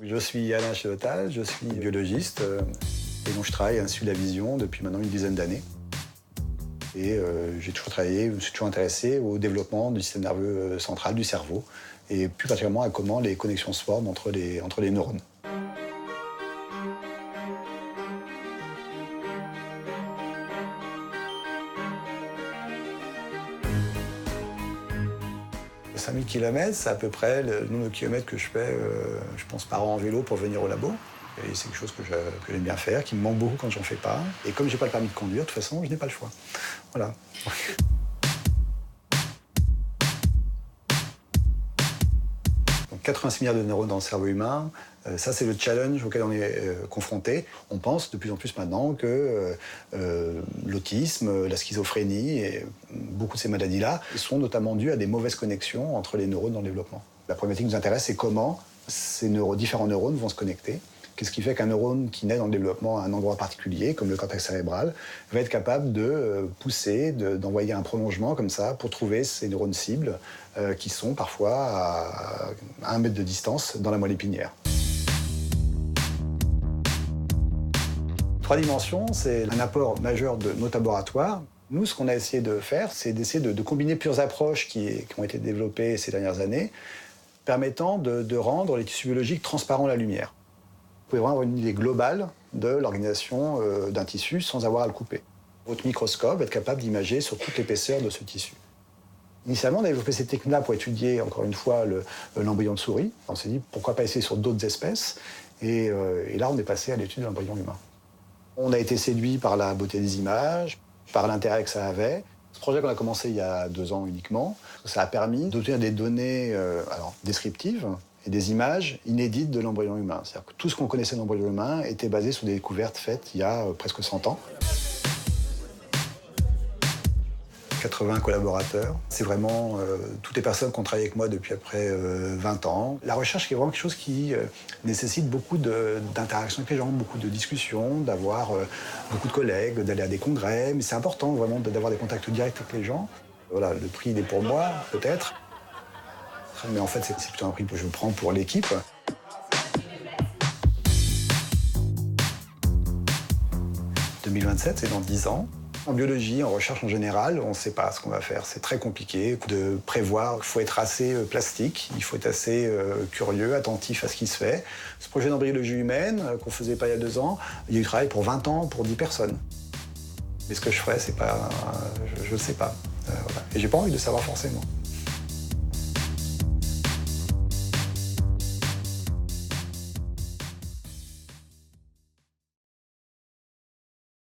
Je suis Alain Chélotal, je suis biologiste et donc je travaille à l'Institut de la Vision depuis maintenant une dizaine d'années. Et j'ai toujours travaillé, je me suis toujours intéressé au développement du système nerveux central, du cerveau, et plus particulièrement à comment les connexions se forment entre les neurones. « 5000 km, c'est à peu près le nombre de kilomètres que je fais, je pense, par an en vélo pour venir au labo. Et c'est quelque chose que j'aime bien faire, qui me manque beaucoup quand j'en fais pas. Et comme j'ai pas le permis de conduire, de toute façon, je n'ai pas le choix. Voilà. Donc 86 milliards de neurones dans le cerveau humain, ça c'est le challenge auquel on est confronté. On pense de plus en plus maintenant que l'autisme, la schizophrénie et beaucoup de ces maladies-là sont notamment dues à des mauvaises connexions entre les neurones dans le développement. La problématique qui nous intéresse, c'est comment ces différents neurones vont se connecter. Qu'est-ce qui fait qu'un neurone qui naît dans le développement à un endroit particulier, comme le cortex cérébral, va être capable de pousser, d'envoyer un prolongement comme ça pour trouver ces neurones cibles qui sont parfois à 1 mètre de distance dans la moelle épinière. 3 dimensions, c'est un apport majeur de notre laboratoire. Nous, ce qu'on a essayé de faire, c'est d'essayer de combiner plusieurs approches qui ont été développées ces dernières années, permettant de rendre les tissus biologiques transparents à la lumière. Vous pouvez vraiment avoir une idée globale de l'organisation d'un tissu sans avoir à le couper. Votre microscope va être capable d'imager sur toute l'épaisseur de ce tissu. Initialement, on a développé cette technique-là pour étudier, encore une fois, l'embryon de souris. On s'est dit, pourquoi pas essayer sur d'autres espèces et là, on est passé à l'étude de l'embryon humain. On a été séduit par la beauté des images, par l'intérêt que ça avait. Ce projet qu'on a commencé il y a 2 ans uniquement, ça a permis d'obtenir des données descriptives et des images inédites de l'embryon humain. C'est-à-dire que tout ce qu'on connaissait de l'embryon humain était basé sur des découvertes faites il y a presque 100 ans. 80 collaborateurs. C'est vraiment toutes les personnes qui ont travaillé avec moi depuis à peu près 20 ans. La recherche est vraiment quelque chose qui nécessite beaucoup d'interactions avec les gens, beaucoup de discussions, d'avoir beaucoup de collègues, d'aller à des congrès. Mais c'est important vraiment d'avoir des contacts directs avec les gens. Voilà, le prix, il est pour moi, peut-être. Mais en fait, c'est plutôt un prix que je prends pour l'équipe. « 2027, c'est dans 10 ans. En biologie, en recherche en général, on ne sait pas ce qu'on va faire. C'est très compliqué de prévoir. Il faut être assez plastique, il faut être assez curieux, attentif à ce qui se fait. Ce projet d'embryologie humaine qu'on ne faisait pas il y a 2 ans, il y a eu travail pour 20 ans, pour 10 personnes. Mais ce que je ferais, c'est pas... Je ne sais pas. Voilà. Et j'ai pas envie de savoir forcément.